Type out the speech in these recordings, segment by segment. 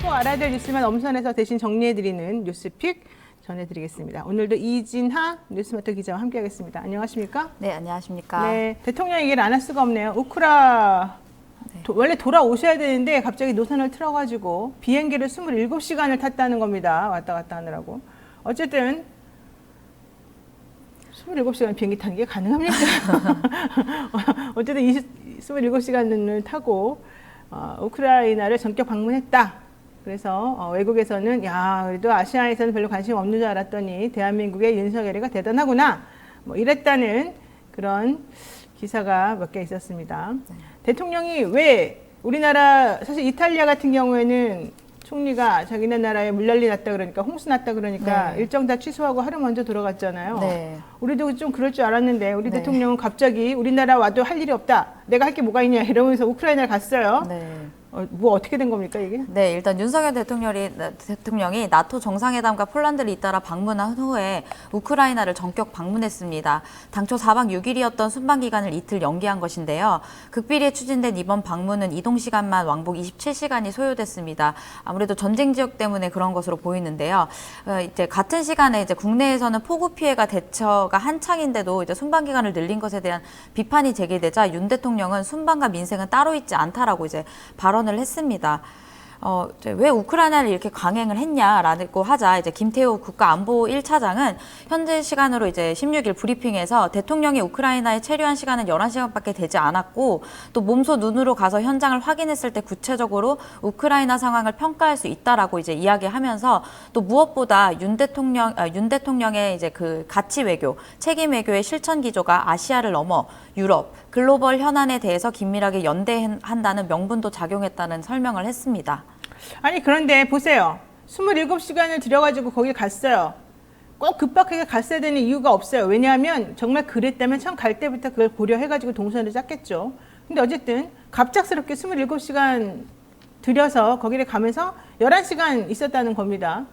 꼭 알아야 될 뉴스만 엄선해서 대신 정리해드리는 뉴스픽 전해드리겠습니다. 오늘도 이진하 뉴스마터 기자와 함께하겠습니다. 안녕하십니까? 네, 안녕하십니까? 네, 대통령 얘기를 안 할 수가 없네요. 원래 돌아오셔야 되는데 갑자기 노선을 틀어가지고 비행기를 27시간을 탔다는 겁니다. 왔다 갔다 하느라고. 어쨌든 27시간 비행기 타는 게 가능합니까? 어쨌든 27시간을 타고 우크라이나를 전격 방문했다. 그래서 외국에서는 야, 그래도 아시아에서는 별로 관심 없는 줄 알았더니 대한민국의 윤석열이가 대단하구나. 뭐 이랬다는 그런 기사가 몇 개 있었습니다. 네. 대통령이 왜 우리나라 사실 이탈리아 같은 경우에는 총리가 자기네 나라에 물난리 났다 그러니까 홍수 났다 그러니까 네. 일정 다 취소하고 하루 먼저 들어갔잖아요. 네. 우리도 좀 그럴 줄 알았는데 우리 네. 대통령은 갑자기 우리나라 와도 할 일이 없다. 내가 할 게 뭐가 있냐 이러면서 우크라이나를 갔어요. 네. 뭐 어떻게 된 겁니까 이게? 네, 일단 윤석열 대통령이 나토 정상회담과 폴란드를 잇따라 방문한 후에 우크라이나를 전격 방문했습니다. 당초 4박 6일이었던 순방 기간을 이틀 연기한 것인데요. 극비리에 추진된 이번 방문은 이동 시간만 왕복 27시간이 소요됐습니다. 아무래도 전쟁 지역 때문에 그런 것으로 보이는데요. 이제 같은 시간에 이제 국내에서는 폭우 피해가 대처가 한창인데도 이제 순방 기간을 늘린 것에 대한 비판이 제기되자 윤 대통령은 순방과 민생은 따로 있지 않다라고 이제 발언을 했습니다. 왜 우크라이나를 이렇게 강행을 했냐라고 하자 이제 김태호 국가안보 1차장은 현재 시간으로 이제 16일 브리핑에서 대통령이 우크라이나에 체류한 시간은 11시간밖에 되지 않았고 또 몸소 눈으로 가서 현장을 확인했을 때 구체적으로 우크라이나 상황을 평가할 수 있다라고 이제 이야기하면서 또 무엇보다 윤 대통령의 이제 그 가치 외교, 책임 외교의 실천 기조가 아시아를 넘어 유럽, 글로벌 현안에 대해서 긴밀하게 연대한다는 명분도 작용했다는 설명을 했습니다. 아니 그런데 보세요. 27시간을 들여가지고 거기 갔어요. 꼭 급박하게 갔어야 되는 이유가 없어요. 왜냐하면 정말 그랬다면 처음 갈 때부터 그걸 고려해가지고 동선을 짰겠죠. 근데 어쨌든 갑작스럽게 27시간 들여서 거기를 가면서 11시간 있었다는 겁니다.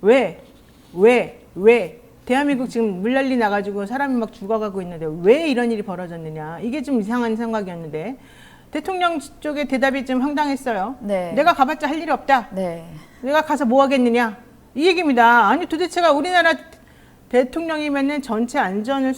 왜? 대한민국 지금 물난리 나가지고 사람이 막 죽어가고 있는데 왜 이런 일이 벌어졌느냐. 이게 좀 이상한 생각이었는데 대통령 쪽의 대답이 좀 황당했어요. 네. 내가 가봤자 할 일이 없다. 네. 내가 가서 뭐 하겠느냐. 이 얘기입니다. 아니 도대체가 우리나라 대통령이면은 전체 안전을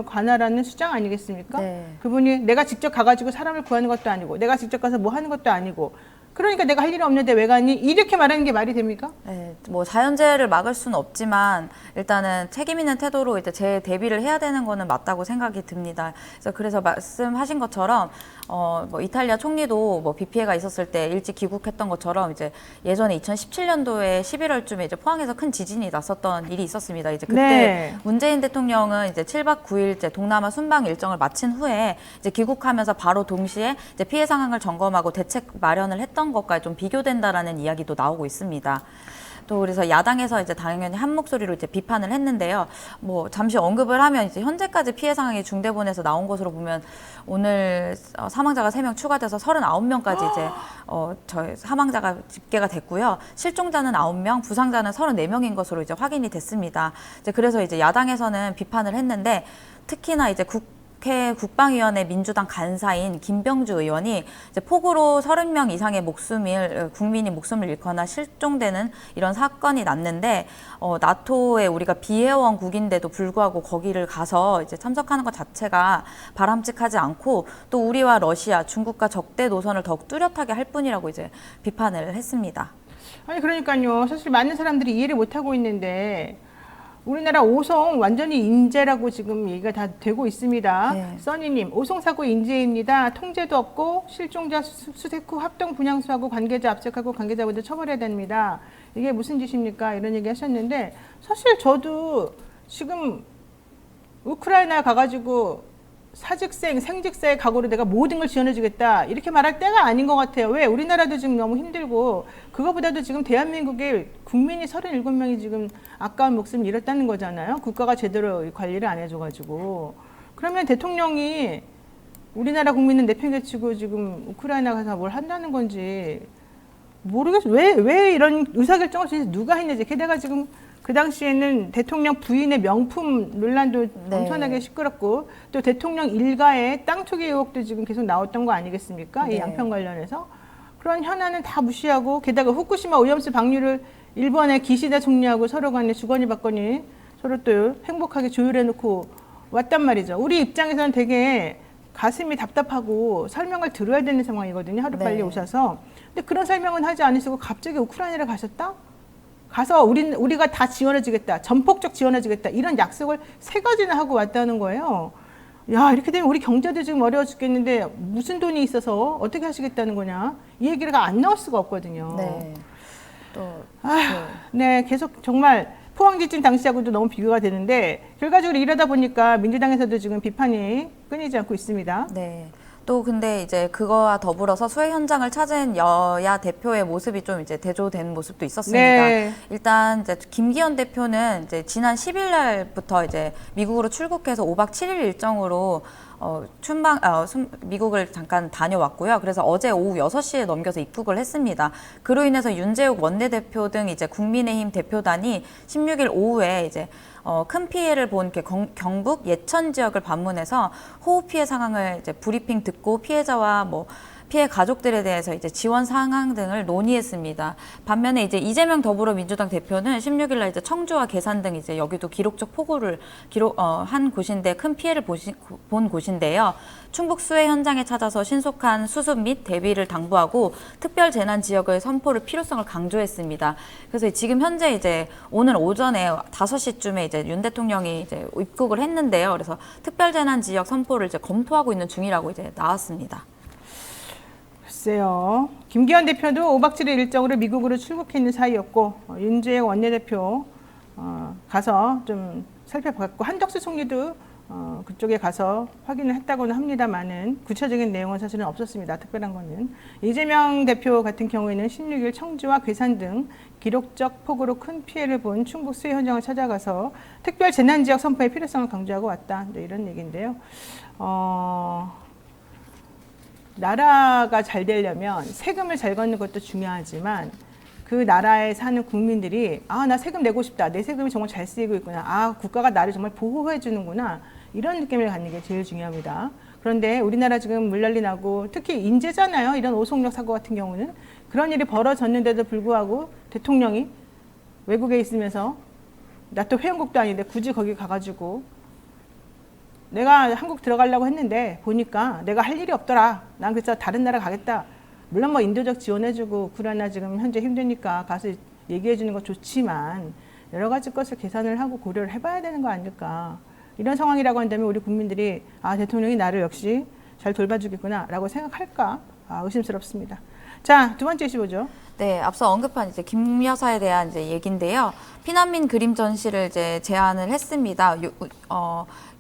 관할하는 수장 아니겠습니까? 네. 그분이 내가 직접 가가지고 사람을 구하는 것도 아니고 내가 직접 가서 뭐 하는 것도 아니고 그러니까 내가 할 일이 없는데 왜 가니? 이렇게 말하는 게 말이 됩니까? 네, 뭐 자연재해를 막을 수는 없지만 일단은 책임 있는 태도로 이제 재해 대비를 해야 되는 거는 맞다고 생각이 듭니다. 그래서 말씀하신 것처럼 뭐 이탈리아 총리도 뭐 비 피해가 있었을 때 일찍 귀국했던 것처럼 이제 예전에 2017년도에 11월쯤에 이제 포항에서 큰 지진이 났었던 일이 있었습니다. 이제 그때 네. 문재인 대통령은 이제 7박 9일째 동남아 순방 일정을 마친 후에 이제 귀국하면서 바로 동시에 이제 피해 상황을 점검하고 대책 마련을 했던 것과 좀 비교된다라는 이야기도 나오고 있습니다. 또 그래서 야당에서 이제 당연히 한 목소리로 이제 비판을 했는데요. 뭐 잠시 언급을 하면 이제 현재까지 피해 상황이 중대본에서 나온 것으로 보면 오늘 사망자가 3명 추가돼서 39명까지 이제 저희 사망자가 집계가 됐고요. 실종자는 9명, 부상자는 34명인 것으로 이제 확인이 됐습니다. 이제 그래서 이제 야당에서는 비판을 했는데 특히나 이제 국회 국방위원회 민주당 간사인 김병주 의원이 이제 폭우로 30명 이상의 국민이 목숨을 잃거나 실종되는 이런 사건이 났는데 나토에 우리가 비회원국인데도 불구하고 거기를 가서 이제 참석하는 것 자체가 바람직하지 않고 또 우리와 러시아, 중국과 적대 노선을 더욱 뚜렷하게 할 뿐이라고 이제 비판을 했습니다. 아니 그러니까요. 사실 많은 사람들이 이해를 못하고 있는데 우리나라 오송 완전히 인재라고 지금 얘기가 다 되고 있습니다. 네. 써니님, 오송사고 인재입니다. 통제도 없고 실종자 수색 후 합동 분향소하고 관계자 압색하고 관계자분들 처벌해야 됩니다. 이게 무슨 짓입니까? 이런 얘기 하셨는데 사실 저도 지금 우크라이나 가가지고 생직사의 각오로 내가 모든 걸 지원해주겠다 이렇게 말할 때가 아닌 것 같아요. 왜? 우리나라도 지금 너무 힘들고 그거보다도 지금 대한민국의 국민이 37명이 지금 아까운 목숨을 잃었다는 거잖아요. 국가가 제대로 관리를 안 해줘가지고. 그러면 대통령이 우리나라 국민은 내팽개치고 지금 우크라이나 가서 뭘 한다는 건지 모르겠어요. 왜 이런 의사결정을 진짜 누가 했는지. 게다가 지금 그 당시에는 대통령 부인의 명품 논란도 엄청나게 시끄럽고 또 대통령 일가의 땅 투기 의혹도 지금 계속 나왔던 거 아니겠습니까? 이 양평 관련해서. 그런 현안은 다 무시하고 게다가 후쿠시마 오염수 방류를 일본의 기시다 총리하고 서로 간에 주거니 받거니 서로 또 행복하게 조율해놓고 왔단 말이죠. 우리 입장에서는 되게 가슴이 답답하고 설명을 들어야 되는 상황이거든요. 하루빨리 네. 오셔서. 근데 그런 설명은 하지 않으시고 갑자기 우크라이나를 가셨다? 가서 우리가 다 지원해주겠다. 전폭적 지원해주겠다. 이런 약속을 3가지나 하고 왔다는 거예요. 야, 이렇게 되면 우리 경제도 지금 어려워 죽겠는데 무슨 돈이 있어서 어떻게 하시겠다는 거냐. 이 얘기가 안 나올 수가 없거든요. 네. 또 네, 계속 정말 포항지진 당시하고도 너무 비교가 되는데 결과적으로 이러다 보니까 민주당에서도 지금 비판이 끊이지 않고 있습니다. 네. 또 근데 이제 그거와 더불어서 수해 현장을 찾은 여야 대표의 모습이 좀 이제 대조된 모습도 있었습니다. 네. 일단 이제 김기현 대표는 이제 지난 10일 날부터 이제 미국으로 출국해서 5박 7일 일정으로 미국을 잠깐 다녀왔고요. 그래서 어제 오후 6시에 넘겨서 입국을 했습니다. 그로 인해서 윤재욱 원내대표 등 이제 국민의힘 대표단이 16일 오후에 이제 큰 피해를 본 경북 예천 지역을 방문해서 호우 피해 상황을 이제 브리핑 듣고 피해자와 뭐 피해 가족들에 대해서 이제 지원 상황 등을 논의했습니다. 반면에 이제 이재명 더불어민주당 대표는 16일 날 이제 청주와 괴산 등 이제 여기도 기록적 폭우를 한 곳인데 큰 피해를 본 곳인데요. 충북 수해 현장에 찾아서 신속한 수습 및 대비를 당부하고 특별 재난 지역의 선포를 필요성을 강조했습니다. 그래서 지금 현재 이제 오늘 오전에 5시쯤에 이제 윤 대통령이 이제 입국을 했는데요. 그래서 특별 재난 지역 선포를 이제 검토하고 있는 중이라고 이제 나왔습니다. 글쎄요. 김기현 대표도 5박 7일 일정으로 미국으로 출국해 있는 사이였고 윤재욱 원내대표 가서 좀 살펴봤고 한덕수 총리도 그쪽에 가서 확인을 했다고는 합니다만은 구체적인 내용은 사실은 없었습니다. 특별한 거는. 이재명 대표 같은 경우에는 16일 청주와 괴산 등 기록적 폭우로 큰 피해를 본 충북 수해 현장을 찾아가서 특별 재난지역 선포의 필요성을 강조하고 왔다. 이런 얘기인데요. 나라가 잘 되려면 세금을 잘 걷는 것도 중요하지만 그 나라에 사는 국민들이 나 세금 내고 싶다. 내 세금이 정말 잘 쓰이고 있구나. 국가가 나를 정말 보호해 주는구나. 이런 느낌을 갖는 게 제일 중요합니다. 그런데 우리나라 지금 물난리 나고 특히 인재잖아요. 이런 오송역 사고 같은 경우는 그런 일이 벌어졌는데도 불구하고 대통령이 외국에 있으면서 나토 회원국도 아닌데 굳이 거기 가가지고 내가 한국 들어가려고 했는데 보니까 내가 할 일이 없더라. 난 그래서 다른 나라 가겠다. 물론 뭐 인도적 지원해주고 우크라이나 지금 현재 힘드니까 가서 얘기해주는 거 좋지만 여러 가지 것을 계산을 하고 고려를 해봐야 되는 거 아닐까. 이런 상황이라고 한다면 우리 국민들이 대통령이 나를 역시 잘 돌봐주겠구나 라고 생각할까 의심스럽습니다. 자, 두 번째 이슈 보죠. 네, 앞서 언급한 이제 김 여사에 대한 이제 얘기인데요. 피난민 그림 전시를 이제 제안을 했습니다.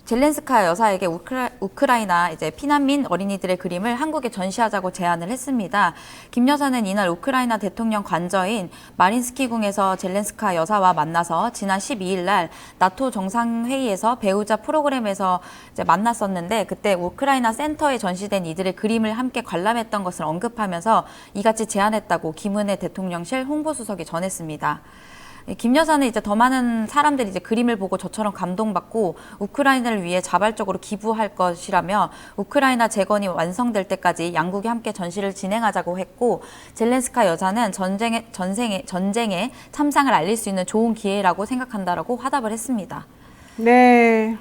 젤렌스카 여사에게 우크라이나 이제 피난민 어린이들의 그림을 한국에 전시하자고 제안을 했습니다. 김 여사는 이날 우크라이나 대통령 관저인 마린스키궁에서 젤렌스카 여사와 만나서 지난 12일 날 나토 정상회의에서 배우자 프로그램에서 이제 만났었는데 그때 우크라이나 센터에 전시된 이들의 그림을 함께 관람했던 것을 언급하면서 이같이 제안했다고 김은혜 대통령실 홍보수석이 전했습니다. 김 여사는 이제 더 많은 사람들이 이제 그림을 보고 저처럼 감동받고 우크라이나를 위해 자발적으로 기부할 것이라며 우크라이나 재건이 완성될 때까지 양국이 함께 전시를 진행하자고 했고 젤렌스카 여사는 전쟁의 참상을 알릴 수 있는 좋은 기회라고 생각한다라고 화답을 했습니다. 네,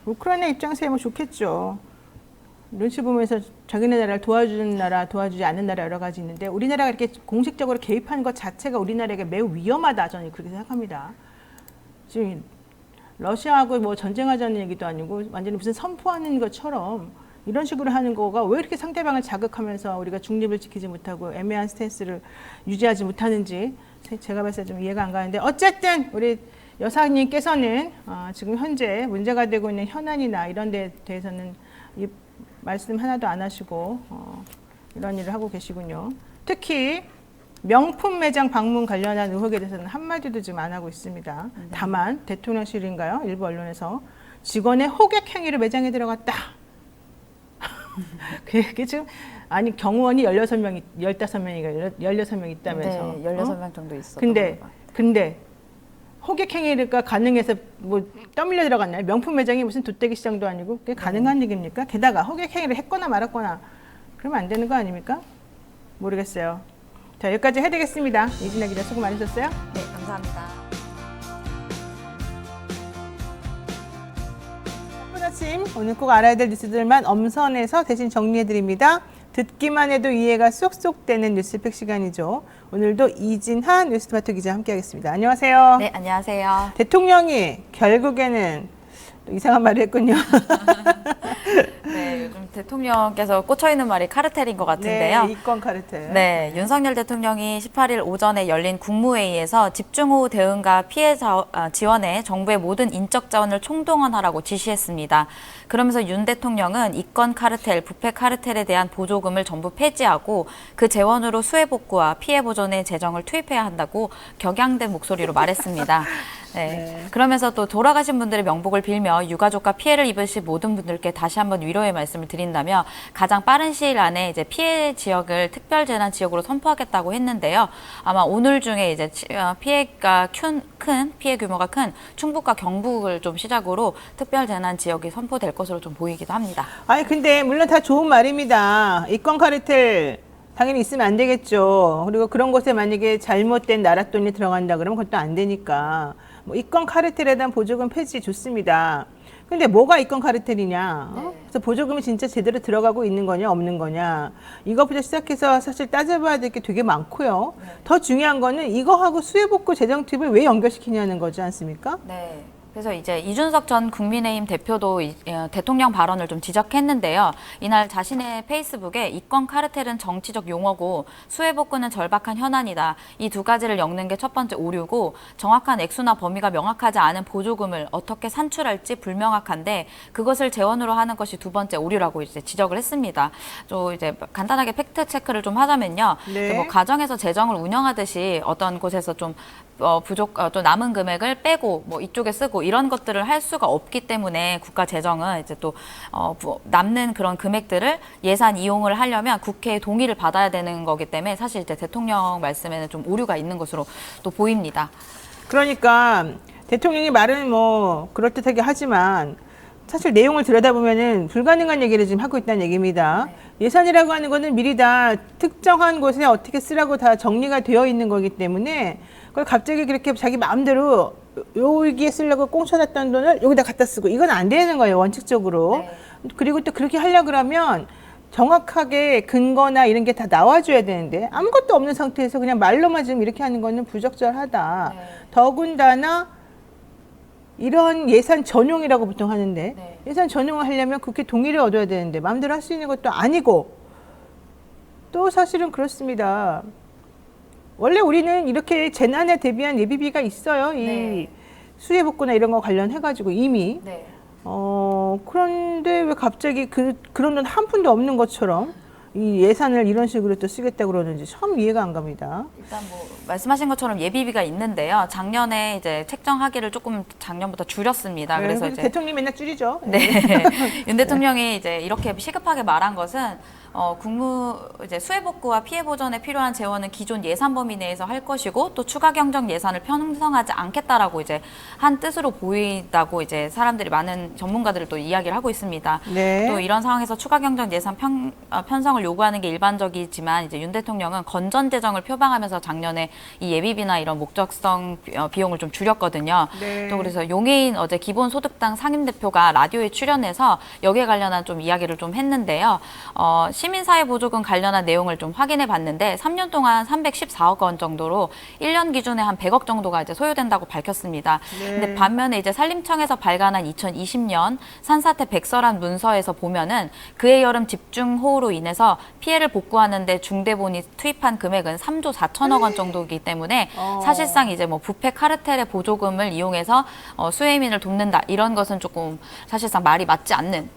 우크라이나 입장에서 뭐 좋겠죠. 눈치 보면서 자기네 나라를 도와주는 나라, 도와주지 않는 나라 여러 가지 있는데 우리나라가 이렇게 공식적으로 개입하는 것 자체가 우리나라에게 매우 위험하다. 저는 그렇게 생각합니다. 지금 러시아하고 뭐 전쟁하자는 얘기도 아니고 완전히 무슨 선포하는 것처럼 이런 식으로 하는 거가 왜 이렇게 상대방을 자극하면서 우리가 중립을 지키지 못하고 애매한 스탠스를 유지하지 못하는지 제가 봤을 때 좀 이해가 안 가는데 어쨌든 우리 여사님께서는 지금 현재 문제가 되고 있는 현안이나 이런 데에 대해서는 말씀 하나도 안 하시고 이런 일을 하고 계시군요. 특히 명품 매장 방문 관련한 의혹에 대해서는 한마디도 지금 안 하고 있습니다. 다만 대통령실인가요? 일부 언론에서 직원의 호객 행위로 매장에 들어갔다. 그게 지금 경호원이 16명이 16명 있다면서. 네, 16명 정도 있었던 근데 호객 행위가 가능해서 뭐 떠밀려 들어갔나요? 명품 매장이 무슨 돗대기 시장도 아니고 그게 가능한 얘기입니까? 게다가 호객 행위를 했거나 말았거나 그러면 안 되는 거 아닙니까? 모르겠어요. 자, 여기까지 해야 되겠습니다. 이진아 기자 수고 많으셨어요. 네, 감사합니다. 좋은 아침, 오늘 꼭 알아야 될 뉴스들만 엄선해서 대신 정리해드립니다. 듣기만 해도 이해가 쏙쏙 되는 뉴스팩 시간이죠. 오늘도 이진하 뉴스토마토 기자 함께하겠습니다. 안녕하세요. 네, 안녕하세요. 대통령이 결국에는 또 이상한 말을 했군요. 네, 요즘 대통령께서 꽂혀있는 말이 카르텔인 것 같은데요. 네, 이권 카르텔. 네, 윤석열 대통령이 18일 오전에 열린 국무회의에서 집중호우 대응과 피해 지원에 정부의 모든 인적 자원을 총동원하라고 지시했습니다. 그러면서 윤 대통령은 이권 카르텔, 부패 카르텔에 대한 보조금을 전부 폐지하고 그 재원으로 수해 복구와 피해 보전에 재정을 투입해야 한다고 격양된 목소리로 말했습니다. 네. 그러면서 또 돌아가신 분들의 명복을 빌며 유가족과 피해를 입으신 모든 분들께 다시 한번 위로의 말씀을 드린다며 가장 빠른 시일 안에 이제 피해 지역을 특별 재난 지역으로 선포하겠다고 했는데요. 아마 오늘 중에 이제 피해가 큰 피해 규모가 큰 충북과 경북을 좀 시작으로 특별 재난 지역이 선포될 것으로 좀 보이기도 합니다. 아니 근데 물론 다 좋은 말입니다. 이권 카르텔 당연히 있으면 안 되겠죠. 그리고 그런 곳에 만약에 잘못된 나라 돈이 들어간다 그러면 그것도 안 되니까. 뭐 이권 카르텔에 대한 보조금 폐지 좋습니다. 근데 뭐가 이권 카르텔이냐? 그래서 보조금이 진짜 제대로 들어가고 있는 거냐 없는 거냐? 이것부터 시작해서 사실 따져봐야 될 게 되게 많고요. 더 중요한 거는 이거하고 수해복구 재정 투입을 왜 연결시키냐는 거지 않습니까? 네. 그래서 이제 이준석 전 국민의힘 대표도 대통령 발언을 좀 지적했는데요. 이날 자신의 페이스북에 이권 카르텔은 정치적 용어고 수해복구는 절박한 현안이다. 이 두 가지를 엮는 게 첫 번째 오류고 정확한 액수나 범위가 명확하지 않은 보조금을 어떻게 산출할지 불명확한데 그것을 재원으로 하는 것이 두 번째 오류라고 이제 지적을 했습니다. 또 이제 간단하게 팩트 체크를 좀 하자면요. 네. 뭐 가정에서 재정을 운영하듯이 어떤 곳에서 좀 또 남은 금액을 빼고 뭐 이쪽에 쓰고 이런 것들을 할 수가 없기 때문에 국가 재정은 이제 또 남는 그런 금액들을 예산 이용을 하려면 국회의 동의를 받아야 되는 거기 때문에 사실 이제 대통령 말씀에는 좀 오류가 있는 것으로 또 보입니다. 그러니까 대통령이 말은 뭐 그럴듯하게 하지만 사실 내용을 들여다보면은 불가능한 얘기를 지금 하고 있다는 얘기입니다. 예산이라고 하는 거는 미리 다 특정한 곳에 어떻게 쓰라고 다 정리가 되어 있는 거기 때문에 그걸 갑자기 그렇게 자기 마음대로 여기에 쓰려고 꽁쳐놨던 돈을 여기다 갖다 쓰고 이건 안 되는 거예요, 원칙적으로. 네. 그리고 또 그렇게 하려고 그러면 정확하게 근거나 이런 게 다 나와줘야 되는데 아무것도 없는 상태에서 그냥 말로만 지금 이렇게 하는 거는 부적절하다. 네. 더군다나 이런 예산 전용이라고 보통 하는데 네. 예산 전용을 하려면 국회 동의를 얻어야 되는데 마음대로 할 수 있는 것도 아니고 또 사실은 그렇습니다. 원래 우리는 이렇게 재난에 대비한 예비비가 있어요. 이 네. 수해복구나 이런 거 관련해가지고 이미. 네. 그런데 왜 갑자기 그런 돈 한 푼도 없는 것처럼 이 예산을 이런 식으로 또 쓰겠다고 그러는지 참 이해가 안 갑니다. 일단 뭐 말씀하신 것처럼 예비비가 있는데요. 작년에 이제 책정하기를 조금 작년보다 줄였습니다. 네, 그래서 이제 대통령이 맨날 줄이죠. 네. 윤 대통령이 이제 이렇게 시급하게 말한 것은 이제 수해복구와 피해 보전에 필요한 재원은 기존 예산 범위 내에서 할 것이고 또 추가 경정 예산을 편성하지 않겠다라고 이제 한 뜻으로 보인다고 이제 사람들이 많은 전문가들을 또 이야기를 하고 있습니다. 네. 또 이런 상황에서 추가 경정 예산 편성을 요구하는 게 일반적이지만 이제 윤 대통령은 건전 재정을 표방하면서 작년에 이 예비비나 이런 목적성 비용을 좀 줄였거든요. 네. 또 그래서 용해인 어제 기본소득당 상임대표가 라디오에 출연해서 여기에 관련한 좀 이야기를 좀 했는데요. 시민사회보조금 관련한 내용을 좀 확인해 봤는데 3년 동안 314억 원 정도로 1년 기준에 한 100억 정도가 이제 소요된다고 밝혔습니다. 네. 근데 반면에 이제 산림청에서 발간한 2020년 산사태 백설한 문서에서 보면은 그해 여름 집중호우로 인해서 피해를 복구하는 데 중대본이 투입한 금액은 3조 4천억 원 정도이기 때문에 사실상 이제 뭐 부패 카르텔의 보조금을 이용해서 수해민을 돕는다 이런 것은 조금 사실상 말이 맞지 않는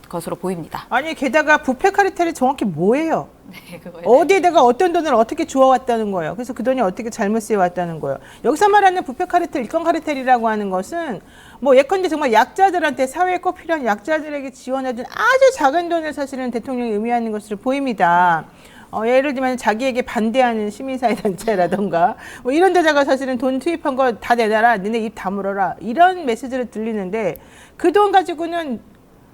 것으로 보입니다. 아니 게다가 부패 카르텔이 정확히 뭐예요? 네, 어디에다가 어떤 돈을 어떻게 주워왔다는 거예요. 그래서 그 돈이 어떻게 잘못 쓰여왔다는 거예요. 여기서 말하는 부패 카르텔, 이권 카르텔이라고 하는 것은 뭐 예컨대 정말 약자들한테 사회에 꼭 필요한 약자들에게 지원해준 아주 작은 돈을 사실은 대통령이 의미하는 것으로 보입니다. 예를 들면 자기에게 반대하는 시민사회 단체라던가 뭐 이런 데다가 사실은 돈 투입한 거 다 내놔라, 니네 입 다물어라 이런 메시지를 들리는데 그 돈 가지고는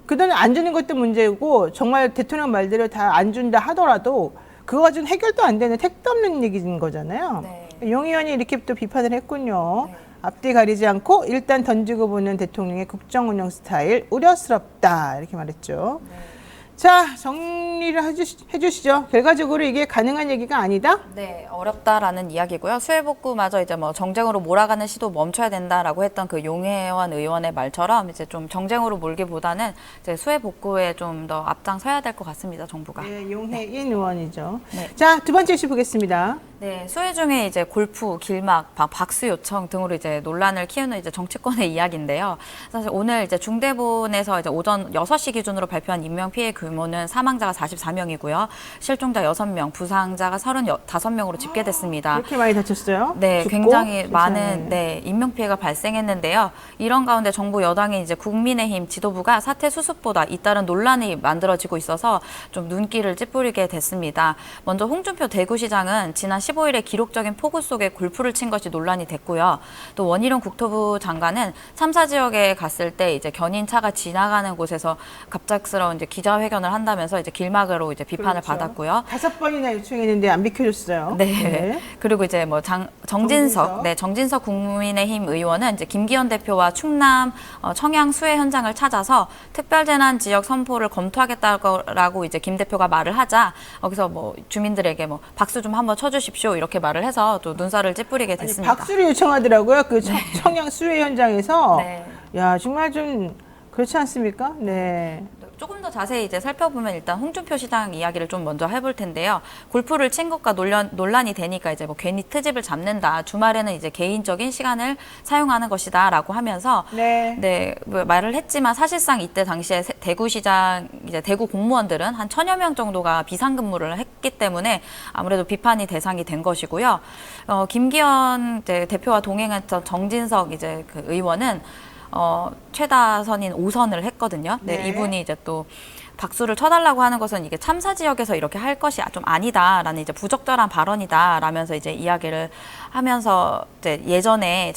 그 돈을 안 주는 것도 문제고 정말 대통령 말대로 다 안 준다 하더라도 그거 가지고 해결도 안 되는 택도 없는 얘기인 거잖아요. 네. 용 의원이 이렇게 또 비판을 했군요. 네. 앞뒤 가리지 않고 일단 던지고 보는 대통령의 국정 운영 스타일 우려스럽다 이렇게 말했죠. 네. 자, 정리를 해주시죠. 결과적으로 이게 가능한 얘기가 아니다? 네, 어렵다라는 이야기고요. 수해복구마저 이제 뭐 정쟁으로 몰아가는 시도 멈춰야 된다라고 했던 그 용혜원 의원의 말처럼 이제 좀 정쟁으로 몰기보다는 이제 수해복구에 좀 더 앞장서야 될 것 같습니다, 정부가. 네, 용혜인 의원이죠. 네. 자, 두 번째 이슈 보겠습니다. 네, 수해 중에 이제 골프, 길막, 박수 요청 등으로 이제 논란을 키우는 이제 정치권의 이야기인데요. 사실 오늘 이제 중대본에서 이제 오전 6시 기준으로 발표한 인명 피해 규모는 사망자가 44명이고요. 실종자 6명, 부상자가 35명으로 집계됐습니다. 그렇게 많이 다쳤어요? 네, 죽고? 굉장히 세상에. 많은 인명 피해가 발생했는데요. 이런 가운데 정부 여당인 이제 국민의힘 지도부가 사태 수습보다 잇따른 논란이 만들어지고 있어서 좀 눈길을 찌푸리게 됐습니다. 먼저 홍준표 대구시장은 지난 15일에 기록적인 폭우 속에 골프를 친 것이 논란이 됐고요. 또 원희룡 국토부 장관은 참사 지역에 갔을 때 이제 견인차가 지나가는 곳에서 갑작스러운 이제 기자회견을 한다면서 이제 길막으로 이제 비판을 그렇죠. 받았고요. 5번이나 요청했는데 안 비켜줬어요. 네. 그리고 이제 뭐 정진석 국민의힘 의원은 이제 김기현 대표와 충남 청양 수해 현장을 찾아서 특별재난 지역 선포를 검토하겠다고 이제 김 대표가 말을 하자 거기서 뭐 주민들에게 뭐 박수 좀 한번 쳐주십시오 이렇게 말을 해서 또 눈살을 찌푸리게 됐습니다. 박수를 요청하더라고요. 그 청양 수해 현장에서. 네. 야, 정말 좀 그렇지 않습니까? 네. 조금 더 자세히 이제 살펴보면 일단 홍준표 시장 이야기를 좀 먼저 해볼 텐데요. 골프를 친 것과 논란이 되니까 이제 뭐 괜히 트집을 잡는다. 주말에는 이제 개인적인 시간을 사용하는 것이다라고 하면서 네. 뭐 말을 했지만 사실상 이때 당시에 대구시장 이제 대구 공무원들은 한 1000여 명 정도가 비상근무를 했기 때문에 아무래도 비판이 대상이 된 것이고요. 김기현 이제 대표와 동행했던 정진석 이제 그 의원은 최다선인 5선을 했거든요. 네, 네. 이분이 이제 또 박수를 쳐달라고 하는 것은 이게 참사 지역에서 이렇게 할 것이 좀 아니다라는 이제 부적절한 발언이다라면서 이제 이야기를 하면서 이제 예전에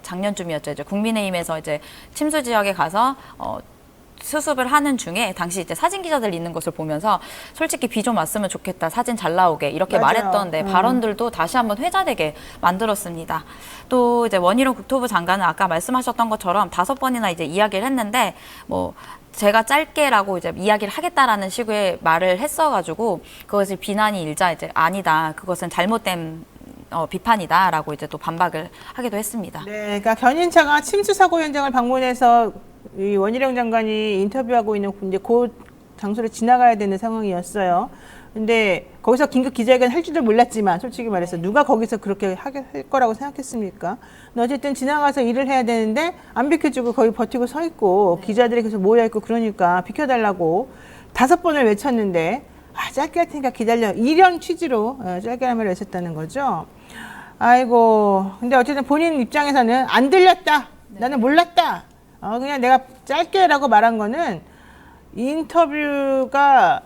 작년쯤이었죠. 이제 국민의힘에서 이제 침수 지역에 가서 수습을 하는 중에 당시 이제 사진 기자들 있는 것을 보면서 솔직히 비 좀 왔으면 좋겠다 사진 잘 나오게 이렇게 맞아요. 말했던 발언들도 다시 한번 회자되게 만들었습니다. 또 이제 원희룡 국토부 장관은 아까 말씀하셨던 것처럼 5번이나 이제 이야기를 했는데 뭐 제가 짧게라고 이제 이야기를 하겠다라는 식의 말을 했어가지고 그것을 비난이 일자 이제 아니다 그것은 잘못된 비판이다라고 이제 또 반박을 하기도 했습니다. 네, 그러니까 견인차가 침수 사고 현장을 방문해서 이 원희룡 장관이 인터뷰하고 있는 이제 그 장소를 지나가야 되는 상황이었어요. 근데 거기서 긴급 기자회견 할 줄도 몰랐지만 솔직히 말해서 누가 거기서 그렇게 할 거라고 생각했습니까? 근데 어쨌든 지나가서 일을 해야 되는데 안 비켜주고 거기 버티고 서 있고 기자들이 계속 모여 있고 그러니까 비켜달라고 5번을 외쳤는데 짧게 할 테니까 기다려 이런 취지로 짧게 한 말을 외쳤다는 거죠. 아이고, 근데 어쨌든 본인 입장에서는 안 들렸다. 나는 몰랐다. 그냥 내가 짧게라고 말한 거는 인터뷰가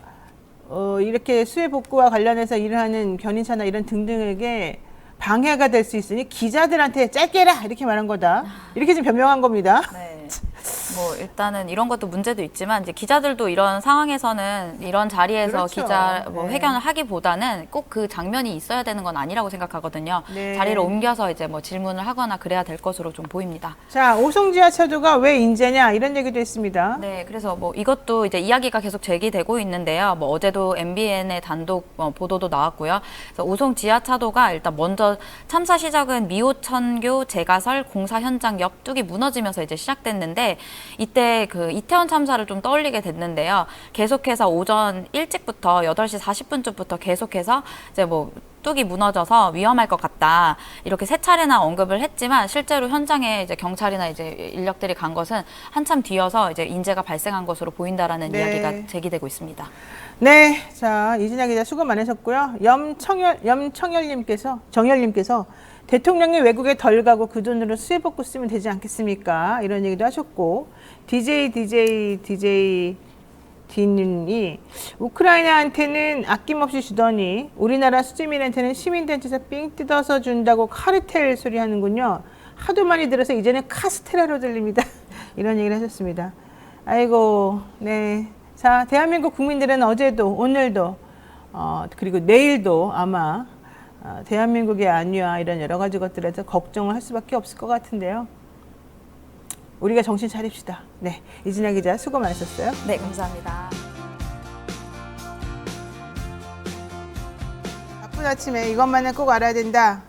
이렇게 수해 복구와 관련해서 일을 하는 견인차나 이런 등등에게 방해가 될 수 있으니 기자들한테 짧게 해라 이렇게 말한 거다. 이렇게 좀 변명한 겁니다. 네. 뭐 일단은 이런 것도 문제도 있지만 이제 기자들도 이런 상황에서는 이런 자리에서 그렇죠. 기자 뭐 네. 회견을 하기보다는 꼭 그 장면이 있어야 되는 건 아니라고 생각하거든요. 네. 자리를 옮겨서 이제 뭐 질문을 하거나 그래야 될 것으로 좀 보입니다. 자, 오송지하차도가 왜 인재냐 이런 얘기도 있습니다. 네, 그래서 뭐 이것도 이제 이야기가 계속 제기되고 있는데요. 뭐 어제도 MBN의 단독 보도도 나왔고요. 그래서 오송 지하차도가 일단 먼저 참사 시작은 미호천교 제가설 공사 현장 옆 뚝이 무너지면서 이제 시작됐는데 이때 그 이태원 참사를 좀 떠올리게 됐는데요. 계속해서 오전 일찍부터 8시 40분쯤부터 계속해서 이제 뭐 뚝이 무너져서 위험할 것 같다. 이렇게 3차례나 언급을 했지만 실제로 현장에 이제 경찰이나 이제 인력들이 간 것은 한참 뒤여서 이제 인재가 발생한 것으로 보인다라는 네. 이야기가 제기되고 있습니다. 네, 자 이진아 기자 수고 많으셨고요. 정열님께서 대통령이 외국에 덜 가고 그 돈으로 수해 복구 쓰면 되지 않겠습니까? 이런 얘기도 하셨고 DJ D님이 우크라이나한테는 아낌없이 주더니 우리나라 수재민한테는 시민단체에서 삥 뜯어서 준다고 카르텔 소리 하는군요. 하도 많이 들어서 이제는 카스테라로 들립니다. 이런 얘기를 하셨습니다. 아이고, 네. 자, 대한민국 국민들은 어제도 오늘도 그리고 내일도 아마 대한민국의 안위와 이런 여러 가지 것들에서 걱정을 할 수밖에 없을 것 같은데요. 우리가 정신 차립시다. 네, 이진아 기자 수고 많으셨어요. 네, 감사합니다. 바쁜 아침에 이것만은 꼭 알아야 된다.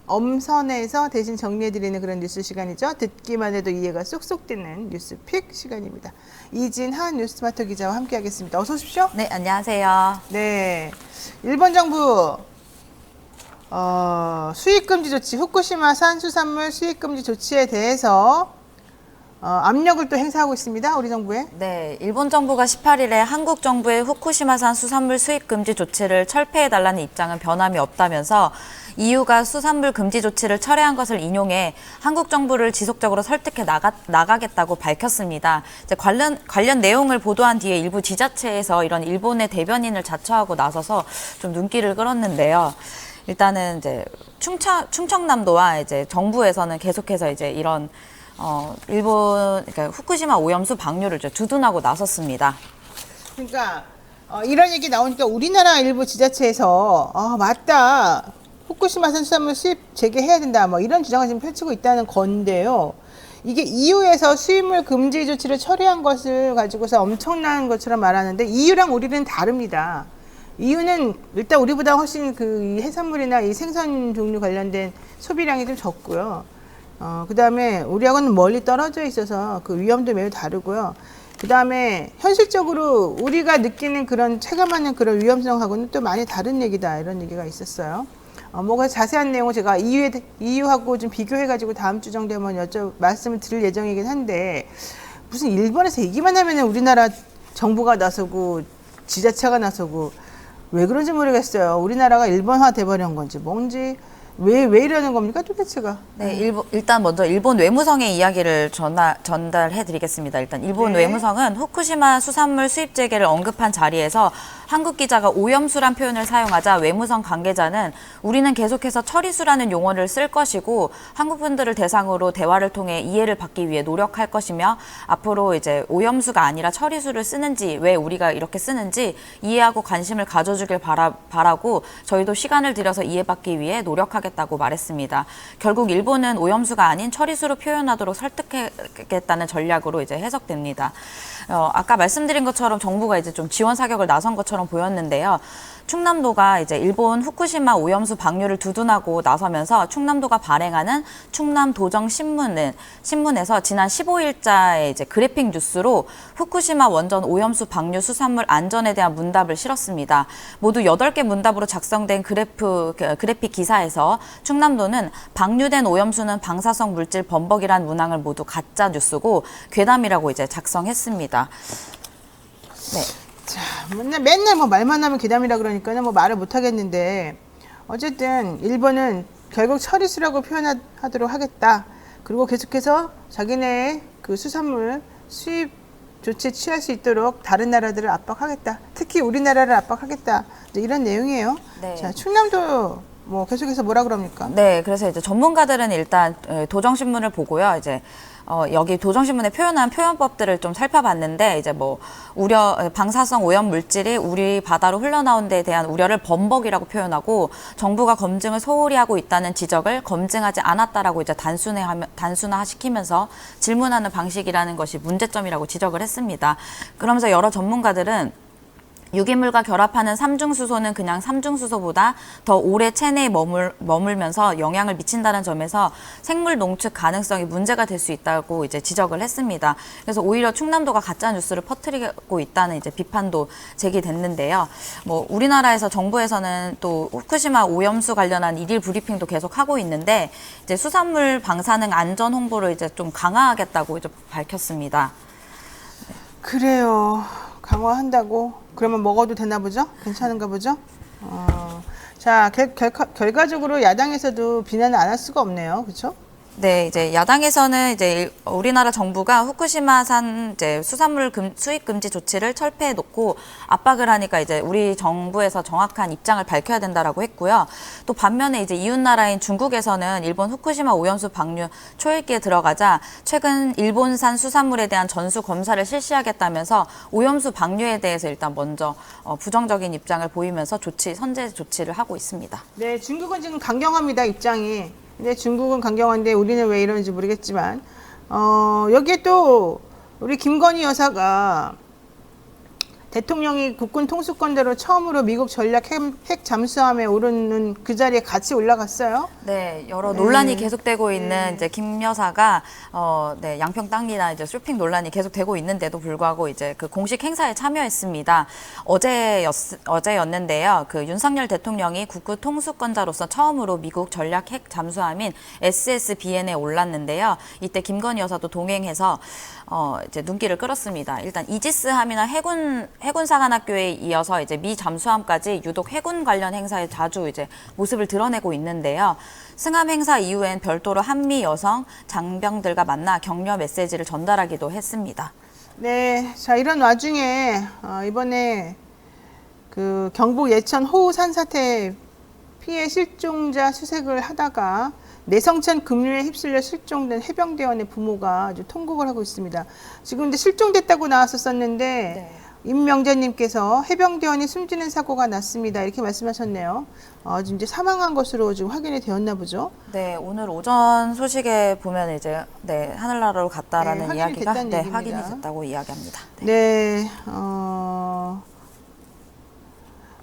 엄선해서 대신 정리해드리는 그런 뉴스 시간이죠. 듣기만 해도 이해가 쏙쏙 되는 뉴스픽 시간입니다. 이진한 뉴스마터 기자와 함께하겠습니다. 어서 오십시오. 네, 안녕하세요. 네, 일본 정부 수입금지 조치, 후쿠시마 산수산물 수입금지 조치에 대해서 압력을 또 행사하고 있습니다. 우리 정부에. 네, 일본 정부가 18일에 한국 정부의 후쿠시마산 수산물 수입 금지 조치를 철폐해달라는 입장은 변함이 없다면서 EU가 수산물 금지 조치를 철회한 것을 인용해 한국 정부를 지속적으로 설득해 나가겠다고 밝혔습니다. 이제 관련 내용을 보도한 뒤에 일부 지자체에서 이런 일본의 대변인을 자처하고 나서서 좀 눈길을 끌었는데요. 일단은 이제 충청남도와 이제 정부에서는 계속해서 이제 이런 일본 그러니까 후쿠시마 오염수 방류를 두둔하고 나섰습니다. 그러니까 이런 얘기 나오니까 우리나라 일부 지자체에서 맞다. 후쿠시마 산수산물 수입 재개해야 된다. 뭐 이런 주장을 지금 펼치고 있다는 건데요. 이게 EU에서 수입물 금지 조치를 처리한 것을 가지고서 엄청난 것처럼 말하는데 EU랑 우리는 다릅니다. EU는 일단 우리보다 훨씬 이 해산물이나 이 생선 종류 관련된 소비량이 좀 적고요. 그 다음에 우리하고는 멀리 떨어져 있어서 그 위험도 매우 다르고요. 그 다음에 현실적으로 우리가 느끼는 그런 체감하는 그런 위험성하고는 또 많이 다른 얘기다. 이런 얘기가 있었어요. 뭐가 자세한 내용은 제가 EU하고 좀 비교해가지고 다음 주 정도에 말씀을 드릴 예정이긴 한데 무슨 일본에서 얘기만 하면은 우리나라 정부가 나서고 지자체가 나서고 왜 그런지 모르겠어요. 우리나라가 일본화 돼버린 건지 뭔지 왜 이러는 겁니까 도대체가? 네, 일단 먼저 일본 외무성의 이야기를 전달해 드리겠습니다. 일단 일본 네. 외무성은 후쿠시마 수산물 수입 재개를 언급한 자리에서 한국 기자가 오염수란 표현을 사용하자 외무성 관계자는 우리는 계속해서 처리수라는 용어를 쓸 것이고 한국 분들을 대상으로 대화를 통해 이해를 받기 위해 노력할 것이며 앞으로 이제 오염수가 아니라 처리수를 쓰는지 왜 우리가 이렇게 쓰는지 이해하고 관심을 가져주길 바라고 저희도 시간을 들여서 이해받기 위해 노력하겠다고 말했습니다. 결국 일본은 오염수가 아닌 처리수로 표현하도록 설득하겠다는 전략으로 이제 해석됩니다. 아까 말씀드린 것처럼 정부가 이제 좀 지원 사격을 나선 것처럼 보였는데요. 충남도가 이제 일본 후쿠시마 오염수 방류를 두둔하고 나서면서 충남도가 발행하는 충남 도정 신문에서 지난 15일자에 이제 그래픽 뉴스로 후쿠시마 원전 오염수 방류 수산물 안전에 대한 문답을 실었습니다. 모두 8개 문답으로 작성된 그래픽 기사에서 충남도는 방류된 오염수는 방사성 물질 범벅이란 문항을 모두 가짜 뉴스고 괴담이라고 이제 작성했습니다. 네. 자, 맨날 뭐 말만 하면 괴담이라 그러니까는 뭐 말을 못 하겠는데 어쨌든 일본은 결국 처리수라고 표현하도록 하겠다. 그리고 계속해서 자기네의 그 수산물 수입 조치 취할 수 있도록 다른 나라들을 압박하겠다. 특히 우리나라를 압박하겠다. 이런 내용이에요. 네. 자, 충남도 뭐 계속해서 뭐라 그럽니까? 네, 그래서 이제 전문가들은 일단 도정신문을 보고요. 이제 여기 도정신문에 표현한 표현법들을 좀 살펴봤는데 이제 뭐 방사성 오염 물질이 우리 바다로 흘러나온 데에 대한 우려를 범벅이라고 표현하고 정부가 검증을 소홀히 하고 있다는 지적을 검증하지 않았다라고 이제 단순화시키면서 질문하는 방식이라는 것이 문제점이라고 지적을 했습니다. 그러면서 여러 전문가들은 유기물과 결합하는 삼중수소는 그냥 삼중수소보다 더 오래 체내에 머물면서 영향을 미친다는 점에서 생물 농축 가능성이 문제가 될 수 있다고 이제 지적을 했습니다. 그래서 오히려 충남도가 가짜 뉴스를 퍼뜨리고 있다는 이제 비판도 제기됐는데요. 뭐 우리나라에서 정부에서는 또 후쿠시마 오염수 관련한 일일 브리핑도 계속 하고 있는데 이제 수산물 방사능 안전 홍보를 이제 좀 강화하겠다고 이제 밝혔습니다. 그래요. 강화한다고? 그러면 먹어도 되나 보죠? 괜찮은가 보죠? 자, 결과적으로 야당에서도 비난을 안 할 수가 없네요. 그렇죠? 네, 이제 야당에서는 이제 우리나라 정부가 후쿠시마산 이제 수산물 수입 금지 조치를 철폐해 놓고 압박을 하니까 이제 우리 정부에서 정확한 입장을 밝혀야 된다라고 했고요. 또 반면에 이제 이웃 나라인 중국에서는 일본 후쿠시마 오염수 방류 초읽기에 들어가자 최근 일본산 수산물에 대한 전수 검사를 실시하겠다면서 오염수 방류에 대해서 일단 먼저 부정적인 입장을 보이면서 선제 조치를 하고 있습니다. 네, 중국은 지금 강경합니다, 입장이. 근데 중국은 강경한데 우리는 왜 이러는지 모르겠지만, 여기에 또 우리 김건희 여사가 대통령이 국군 통수권자로 처음으로 미국 전략 핵 잠수함에 오르는 그 자리에 같이 올라갔어요. 네, 여러 논란이 계속되고 있는 이제 김 여사가 네, 양평 땅이나 이제 쇼핑 논란이 계속되고 있는데도 불구하고 이제 그 공식 행사에 참여했습니다. 어제였는데요. 그 윤석열 대통령이 국군 통수권자로서 처음으로 미국 전략 핵 잠수함인 SSBN에 올랐는데요. 이때 김건희 여사도 동행해서 이제 눈길을 끌었습니다. 일단 이지스함이나 해군사관학교에 이어서 이제 미 잠수함까지 유독 해군 관련 행사에 자주 이제 모습을 드러내고 있는데요. 승함 행사 이후엔 별도로 한미 여성 장병들과 만나 격려 메시지를 전달하기도 했습니다. 네, 자 이런 와중에 이번에 그 경북 예천 호우 산사태 피해 실종자 수색을 하다가 내성천 급류에 휩쓸려 실종된 해병대원의 부모가 아주 통곡을 하고 있습니다. 지금 이제 실종됐다고 나왔었는데 네. 임명재님께서 해병대원이 숨지는 사고가 났습니다. 이렇게 말씀하셨네요. 지금 이제 사망한 것으로 지금 확인이 되었나 보죠. 네, 오늘 오전 소식에 보면 이제 네, 하늘나라로 갔다라는 네, 이야기가 얘기입니다. 확인이 됐다고 이야기합니다. 네,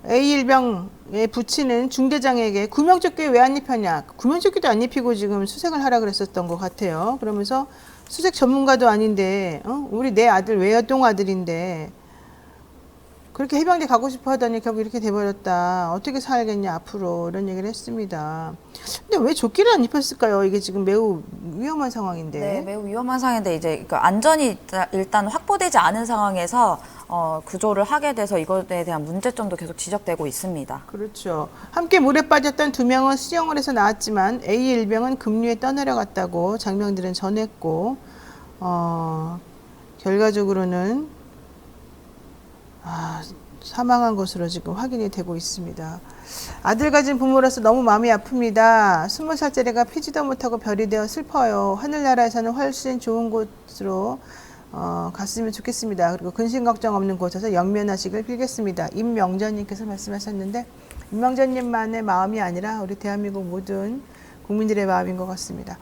A1병에 붙이는 중대장에게 구명조끼 왜 안 입혔냐. 구명조끼도 안 입히고 지금 수색을 하라 그랬었던 것 같아요. 그러면서 수색 전문가도 아닌데 우리 내 아들 외여동 아들인데 그렇게 해병대 가고 싶어 하더니 결국 이렇게 돼버렸다. 어떻게 살겠냐 앞으로 이런 얘기를 했습니다. 근데 왜 조끼를 안 입혔을까요? 이게 지금 매우 위험한 상황인데. 네, 매우 위험한 상황인데 이제 그 안전이 일단 확보되지 않은 상황에서 구조를 하게 돼서 이것에 대한 문제점도 계속 지적되고 있습니다. 그렇죠. 함께 물에 빠졌던 2명은 수영을 해서 나왔지만 A1병은 급류에 떠내려갔다고 장병들은 전했고 결과적으로는 사망한 것으로 지금 확인이 되고 있습니다. 아들 가진 부모로서 너무 마음이 아픕니다. 20살짜리가 피지도 못하고 별이 되어 슬퍼요. 하늘나라에서는 훨씬 좋은 곳으로 갔으면 좋겠습니다. 그리고 근심 걱정 없는 곳에서 영면하시길 빌겠습니다. 임명전님께서 말씀하셨는데 임명전님만의 마음이 아니라 우리 대한민국 모든 국민들의 마음인 것 같습니다.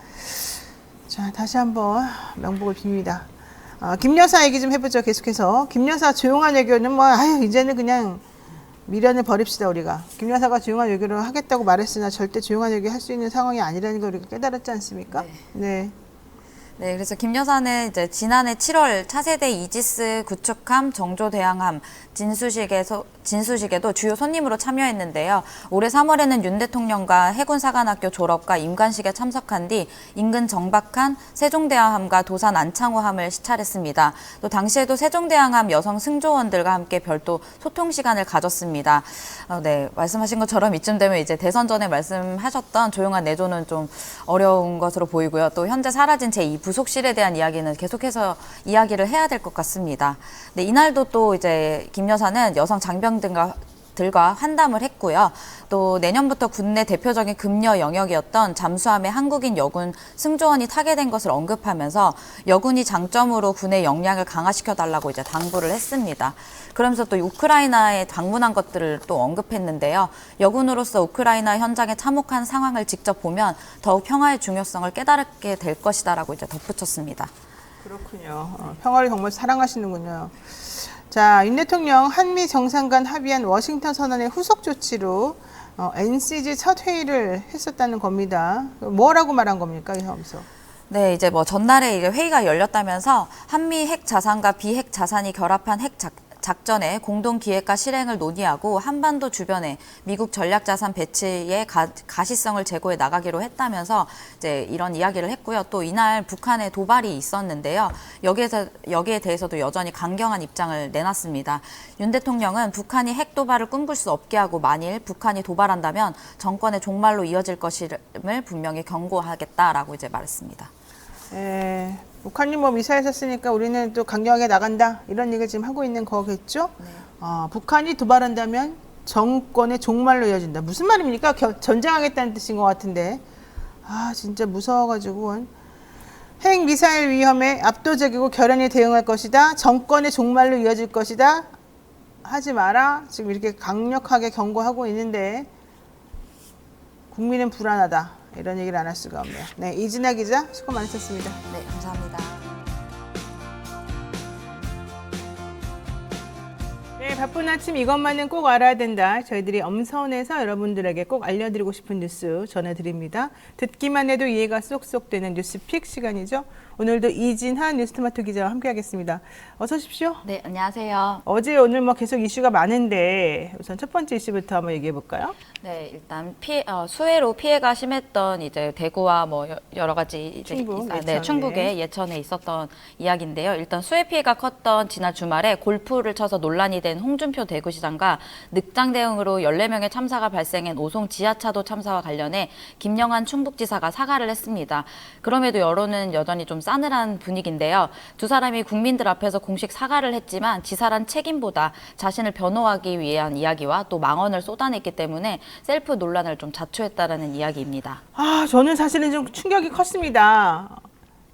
자, 다시 한번 명복을 빕니다. 김 여사 얘기 좀 해보죠. 계속해서 김 여사 조용한 외교는 이제는 그냥 미련을 버립시다. 우리가 김 여사가 조용한 외교를 하겠다고 말했으나 절대 조용한 외교 할 수 있는 상황이 아니라는 걸 우리가 깨달았지 않습니까? 네. 네, 그래서 김 여사는 이제 지난해 7월 차세대 이지스 구축함 정조대왕함 진수식에도 주요 손님으로 참여했는데요. 올해 3월에는 윤 대통령과 해군사관학교 졸업과 임관식에 참석한 뒤 인근 정박한 세종대왕함과 도산 안창호함을 시찰했습니다. 또 당시에도 세종대왕함 여성 승조원들과 함께 별도 소통 시간을 가졌습니다. 네, 말씀하신 것처럼 이쯤 되면 이제 대선 전에 말씀하셨던 조용한 내조는 좀 어려운 것으로 보이고요. 또 현재 사라진 제2 부속실에 대한 이야기는 계속해서 이야기를 해야 될 것 같습니다. 네, 이날도 또 이제 김 여사는 여성 장병들과 환담을 했고요. 또 내년부터 군내 대표적인 금여 영역이었던 잠수함에 한국인 여군 승조원이 타게 된 것을 언급하면서 여군이 장점으로 군의 역량을 강화시켜달라고 이제 당부를 했습니다. 그러면서 또 우크라이나에 방문한 것들을 또 언급했는데요. 여군으로서 우크라이나 현장에 참혹한 상황을 직접 보면 더욱 평화의 중요성을 깨닫게 될 것이다라고 이제 덧붙였습니다. 그렇군요. 평화를 정말 사랑하시는군요. 자, 윤 대통령 한미 정상 간 합의한 워싱턴 선언의 후속 조치로 NCG 첫 회의를 했었다는 겁니다. 뭐라고 말한 겁니까, 여기서? 네, 이제 뭐 전날에 이제 회의가 열렸다면서 한미 핵 자산과 비핵 자산이 결합한 핵 작전의 공동 기획과 실행을 논의하고 한반도 주변에 미국 전략자산 배치의 가시성을 제고해 나가기로 했다면서 이제 이런 이야기를 했고요. 또 이날 북한의 도발이 있었는데요. 여기에 대해서도 여전히 강경한 입장을 내놨습니다. 윤 대통령은 북한이 핵 도발을 꿈꿀 수 없게 하고 만일 북한이 도발한다면 정권의 종말로 이어질 것임을 분명히 경고하겠다라고 이제 말했습니다. 북한이 뭐 미사일 쐈으니까 우리는 또 강경하게 나간다 이런 얘기를 지금 하고 있는 거겠죠? 네. 북한이 도발한다면 정권의 종말로 이어진다. 무슨 말입니까? 전쟁하겠다는 뜻인 것 같은데 진짜 무서워가지고 핵 미사일 위험에 압도적이고 결연히 대응할 것이다. 정권의 종말로 이어질 것이다. 하지 마라. 지금 이렇게 강력하게 경고하고 있는데 국민은 불안하다. 이런 얘기를 안 할 수가 없네요. 네, 이진아 기자 수고 많으셨습니다. 네, 감사합니다. 네, 바쁜 아침 이것만은 꼭 알아야 된다. 저희들이 엄선해서 여러분들에게 꼭 알려드리고 싶은 뉴스 전해드립니다. 듣기만 해도 이해가 쏙쏙 되는 뉴스픽 시간이죠. 오늘도 이진한 뉴스토마토 기자와 함께하겠습니다. 어서 오십시오. 네, 안녕하세요. 어제 오늘 뭐 계속 이슈가 많은데 우선 첫 번째 이슈부터 한번 얘기해 볼까요? 네, 일단 수해로 피해가 심했던 이제 대구와 뭐 여러 가지 이제 충북의 예천에 있었던 이야기인데요. 일단 수해 피해가 컸던 지난 주말에 골프를 쳐서 논란이 된 홍준표 대구시장과 늑장 대응으로 14명의 참사가 발생한 오송 지하차도 참사와 관련해 김영한 충북지사가 사과를 했습니다. 그럼에도 여론은 여전히 좀 싸늘한 분위기인데요. 두 사람이 국민들 앞에서 공식 사과를 했지만 지사란 책임보다 자신을 변호하기 위한 이야기와 또 망언을 쏟아냈기 때문에 셀프 논란을 좀 자초했다라는 이야기입니다. 저는 사실은 좀 충격이 컸습니다.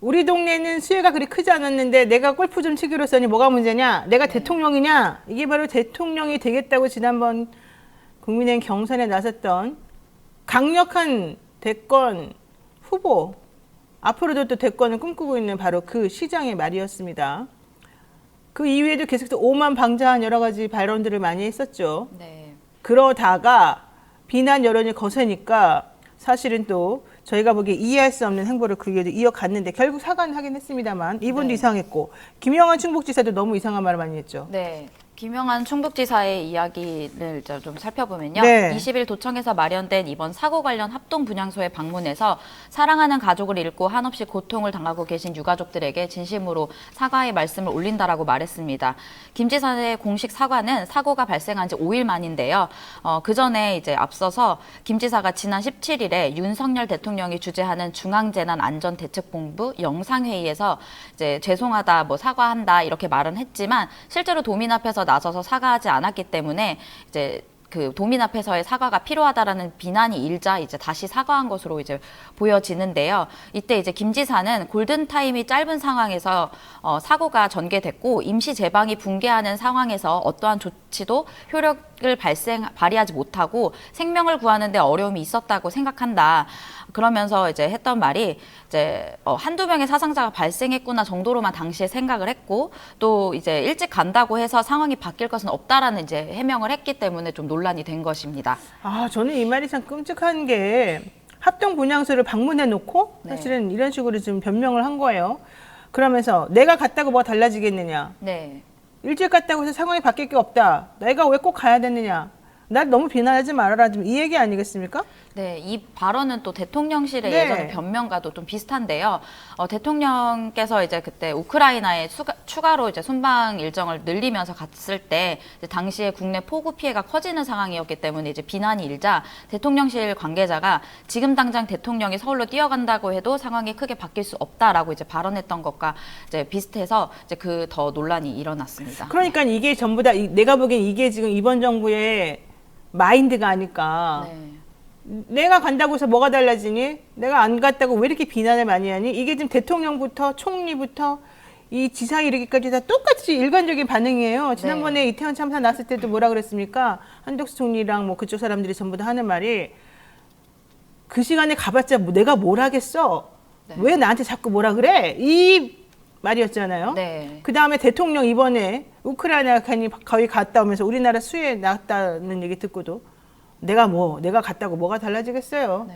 우리 동네는 수해가 그리 크지 않았는데 내가 골프 좀 치기로서니 뭐가 문제냐? 내가 대통령이냐? 이게 바로 대통령이 되겠다고 지난번 국민의힘 경선에 나섰던 강력한 대권 후보, 앞으로도 또 대권을 꿈꾸고 있는 바로 그 시장의 말이었습니다. 그 이후에도 계속해서 오만방자한 여러 가지 발언들을 많이 했었죠. 네. 그러다가 비난 여론이 거세니까 사실은 또 저희가 보기에 이해할 수 없는 행보를 그 위에도 이어갔는데 결국 사과는 하긴 했습니다만 이분도 이상했고 김영한 충북지사도 너무 이상한 말을 많이 했죠. 네. 김영한 충북지사의 이야기를 좀 살펴보면요. 네. 20일 도청에서 마련된 이번 사고 관련 합동 분향소에 방문해서 사랑하는 가족을 잃고 한없이 고통을 당하고 계신 유가족들에게 진심으로 사과의 말씀을 올린다라고 말했습니다. 김 지사의 공식 사과는 사고가 발생한 지 5일 만인데요. 그 전에 이제 앞서서 김 지사가 지난 17일에 윤석열 대통령이 주재하는 중앙재난안전대책본부 영상회의에서 이제 죄송하다, 뭐 사과한다 이렇게 말은 했지만 실제로 도민 앞에서 나서서 사과하지 않았기 때문에 이제 그 도민 앞에서의 사과가 필요하다라는 비난이 일자 이제 다시 사과한 것으로 이제 보여지는데요. 이때 이제 김 지사는 골든 타임이 짧은 상황에서 사고가 전개됐고 임시 제방이 붕괴하는 상황에서 어떠한 조치도 효력을 발휘하지 못하고 생명을 구하는 데 어려움이 있었다고 생각한다. 그러면서 이제 했던 말이 이제 한두 명의 사상자가 발생했구나 정도로만 당시에 생각을 했고 또 이제 일찍 간다고 해서 상황이 바뀔 것은 없다라는 이제 해명을 했기 때문에 좀 논란이 된 것입니다. 저는 이 말이 참 끔찍한 게 합동 분향소를 방문해 놓고 사실은 이런 식으로 좀 변명을 한 거예요. 그러면서 내가 갔다고 뭐가 달라지겠느냐. 네. 일찍 갔다고 해서 상황이 바뀔 게 없다. 내가 왜 꼭 가야 되느냐. 날 너무 비난하지 말아라. 좀 이 얘기 아니겠습니까? 네, 이 발언은 또 대통령실의 예전의 변명과도 좀 비슷한데요. 대통령께서 이제 그때 우크라이나에 추가로 이제 순방 일정을 늘리면서 갔을 때 이제 당시에 국내 폭우 피해가 커지는 상황이었기 때문에 이제 비난이 일자 대통령실 관계자가 지금 당장 대통령이 서울로 뛰어간다고 해도 상황이 크게 바뀔 수 없다라고 이제 발언했던 것과 이제 비슷해서 이제 그 더 논란이 일어났습니다. 그러니까 이게 전부 다 내가 보기엔 이게 지금 이번 정부의 마인드가 아닐까. 네. 내가 간다고 해서 뭐가 달라지니? 내가 안 갔다고 왜 이렇게 비난을 많이 하니? 이게 지금 대통령부터 총리부터 이 지사 이르기까지 다 똑같이 일관적인 반응이에요. 지난번에 이태원 참사 났을 때도 뭐라 그랬습니까? 한덕수 총리랑 뭐 그쪽 사람들이 전부 다 하는 말이 그 시간에 가봤자 내가 뭘 하겠어? 왜 나한테 자꾸 뭐라 그래? 이 말이었잖아요. 그 다음에 대통령 이번에 우크라이나 거의 갔다 오면서 우리나라 수해 났다는 얘기 듣고도 내가 갔다고 뭐가 달라지겠어요.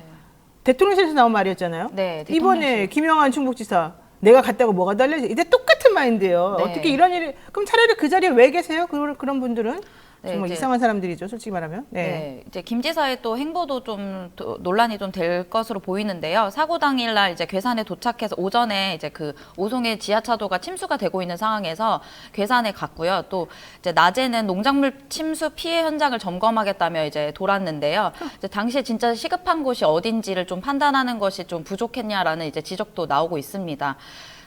대통령실에서 나온 말이었잖아요. 이번에 김영한 충북지사 내가 갔다고 뭐가 달라지? 이제 똑같은 마인드예요. 네. 어떻게 이런 일이 그럼 차라리 그 자리에 왜 계세요? 그런 분들은 네, 정말 이제 이상한 사람들이죠, 솔직히 말하면. 네. 네, 이제 김 지사의 또 행보도 좀 논란이 좀 될 것으로 보이는데요. 사고 당일날 이제 괴산에 도착해서 오전에 이제 그 오송의 지하차도가 침수가 되고 있는 상황에서 괴산에 갔고요. 또 이제 낮에는 농작물 침수 피해 현장을 점검하겠다며 이제 돌았는데요. 이제 당시에 진짜 시급한 곳이 어딘지를 좀 판단하는 것이 좀 부족했냐라는 이제 지적도 나오고 있습니다.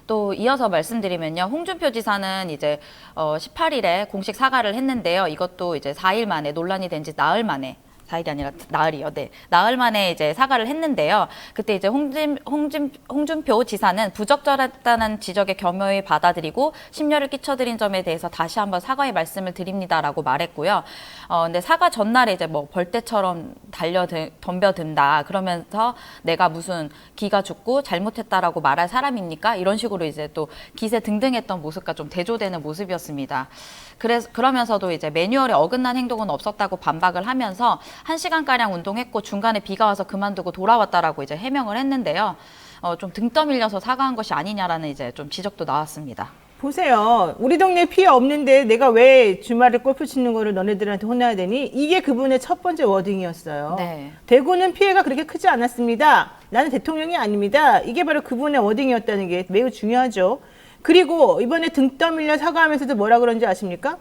또 이어서 말씀드리면요. 홍준표 지사는 이제 18일에 공식 사과를 했는데요. 이것도 이제 4일 만에 논란이 된 지 나흘 만에 4일이 아니라 나흘이요. 네. 나흘 만에 이제 사과를 했는데요. 그때 이제 홍준표 지사는 부적절했다는 지적에 겸허히 받아들이고 심려를 끼쳐드린 점에 대해서 다시 한번 사과의 말씀을 드립니다라고 말했고요. 근데 사과 전날에 이제 뭐 벌떼처럼 덤벼든다. 그러면서 내가 무슨 기가 죽고 잘못했다라고 말할 사람입니까? 이런 식으로 이제 또 기세 등등했던 모습과 좀 대조되는 모습이었습니다. 그러면서도 이제 매뉴얼에 어긋난 행동은 없었다고 반박을 하면서 1시간가량 운동했고 중간에 비가 와서 그만두고 돌아왔다라고 이제 해명을 했는데요. 좀 등 떠밀려서 사과한 것이 아니냐라는 이제 좀 지적도 나왔습니다. 보세요. 우리 동네 피해 없는데 내가 왜 주말에 골프 치는 거를 너네들한테 혼나야 되니? 이게 그분의 첫 번째 워딩이었어요. 네. 대구는 피해가 그렇게 크지 않았습니다. 나는 대통령이 아닙니다. 이게 바로 그분의 워딩이었다는 게 매우 중요하죠. 그리고 이번에 등 떠밀려 사과하면서도 뭐라 그런지 아십니까?